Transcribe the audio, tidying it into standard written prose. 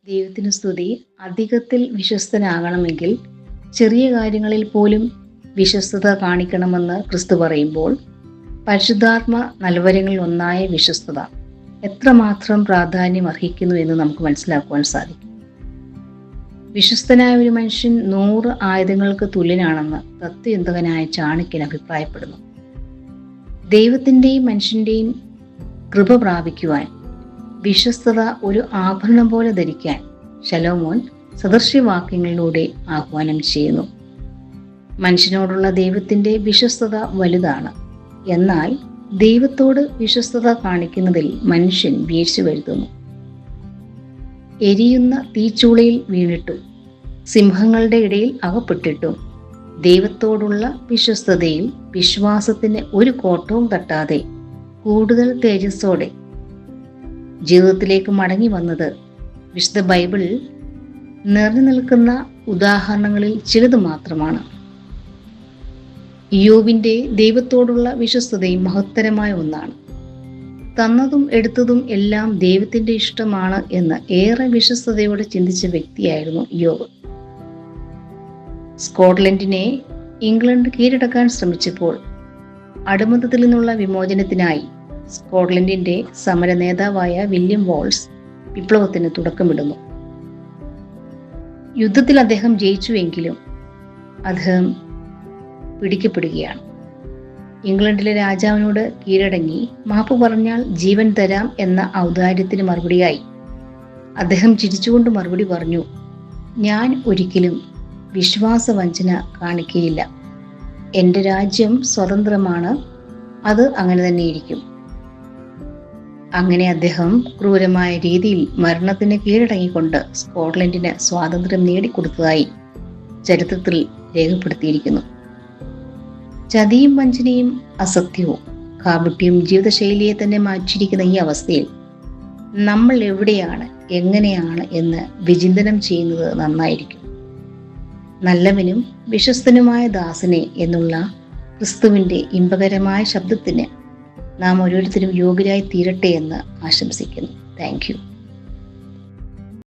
ദൈവത്തിന് സ്തുതി. അധികത്തിൽ വിശ്വസ്തനാകണമെങ്കിൽ ചെറിയ കാര്യങ്ങളിൽ പോലും വിശ്വസ്തത കാണിക്കണമെന്ന് ക്രിസ്തു പറയുമ്പോൾ, പരിശുദ്ധാത്മ നൽവരങ്ങളിൽ ഒന്നായ വിശ്വസ്തത എത്രമാത്രം പ്രാധാന്യം അർഹിക്കുന്നു എന്ന് നമുക്ക് മനസ്സിലാക്കുവാൻ സാധിക്കും. വിശ്വസ്തനായ ഒരു മനുഷ്യൻ 100 ആയുധങ്ങൾക്ക് തുല്യനാണെന്ന് തത്വചിന്തകനായ ചാണക്യൻ അഭിപ്രായപ്പെടുന്നു. ദൈവത്തിൻ്റെയും മനുഷ്യൻ്റെയും കൃപ പ്രാപിക്കുവാൻ വിശ്വസ്തത ഒരു ആഭരണം പോലെ ധരിക്കാൻ ശലോമോൻ സദൃശ്യവാക്യങ്ങളിലൂടെ ആഹ്വാനം ചെയ്യുന്നു. മനുഷ്യനോടുള്ള ദൈവത്തിൻ്റെ വിശ്വസ്തത വലുതാണ്. എന്നാൽ ദൈവത്തോട് വിശ്വസ്തത കാണിക്കുന്നതിൽ മനുഷ്യൻ വീഴ്ച വരുത്തുന്നു. എരിയുന്ന തീച്ചൂളയിൽ വീണിട്ടും സിംഹങ്ങളുടെ ഇടയിൽ അകപ്പെട്ടിട്ടും ദൈവത്തോടുള്ള വിശ്വസ്തതയിൽ വിശ്വാസത്തിന് ഒരു കോട്ടവും തട്ടാതെ കൂടുതൽ തേജസ്സോടെ ജീവിതത്തിലേക്ക് മടങ്ങി വന്നത് വിശുദ്ധ ബൈബിളിൽ നിറഞ്ഞു നിൽക്കുന്ന ഉദാഹരണങ്ങളിൽ ചിലത് മാത്രമാണ്. ഇയ്യോബിൻ്റെ ദൈവത്തോടുള്ള വിശ്വസ്തതയും മഹത്തരമായ ഒന്നാണ്. തന്നതും എടുത്തതും എല്ലാം ദൈവത്തിൻ്റെ ഇഷ്ടമാണ് എന്ന് ഏറെ വിശ്വസ്തയോടെ ചിന്തിച്ച വ്യക്തിയായിരുന്നു ഇയ്യോബ്. സ്കോട്ട്ലൻഡിനെ ഇംഗ്ലണ്ട് കീഴടക്കാൻ ശ്രമിച്ചപ്പോൾ അടിമത്തത്തിൽ നിന്നുള്ള വിമോചനത്തിനായി സ്കോട്ട്ലൻഡിൻ്റെ സമര നേതാവായ വില്യം വാൾസ് വിപ്ലവത്തിന് തുടക്കമിടുന്നു. യുദ്ധത്തിൽ അദ്ദേഹം ജയിച്ചുവെങ്കിലും അദ്ദേഹം പിടിക്കപ്പെടുകയാണ്. ഇംഗ്ലണ്ടിലെ രാജാവിനോട് കീഴടങ്ങി മാപ്പ് പറഞ്ഞാൽ ജീവൻ തരാം എന്ന ഔദാര്യത്തിന് മറുപടിയായി അദ്ദേഹം ചിരിച്ചുകൊണ്ട് മറുപടി പറഞ്ഞു, ഞാൻ ഒരിക്കലും വിശ്വാസവഞ്ചന കാണിക്കുകയില്ല. എൻ്റെ രാജ്യം സ്വതന്ത്രമാണ്, അത് അങ്ങനെ തന്നെയിരിക്കും. അങ്ങനെ അദ്ദേഹം ക്രൂരമായ രീതിയിൽ മരണത്തിന് കീഴടങ്ങിക്കൊണ്ട് സ്കോട്ട്ലൻഡിന് സ്വാതന്ത്ര്യം നേടിക്കൊടുത്തതായി ചരിത്രത്തിൽ രേഖപ്പെടുത്തിയിരിക്കുന്നു. ചതിയും വഞ്ചനയും അസത്യവും കാപട്യവും ജീവിതശൈലിയെ തന്നെ മാറ്റിയിരിക്കുന്ന ഈ അവസ്ഥയിൽ നമ്മൾ എവിടെയാണ്, എങ്ങനെയാണ് എന്ന് വിചിന്തനം ചെയ്യുന്നത് നന്നായിരിക്കും. നല്ലവനും വിശ്വസ്തനുമായ ദാസനെ എന്നുള്ള ക്രിസ്തുവിൻ്റെ ഇമ്പകരമായ ശബ്ദത്തിന് നാം ഓരോരുത്തരും യോഗ്യരായി തീരട്ടെ എന്ന് ആശംസിക്കുന്നു. Thank you.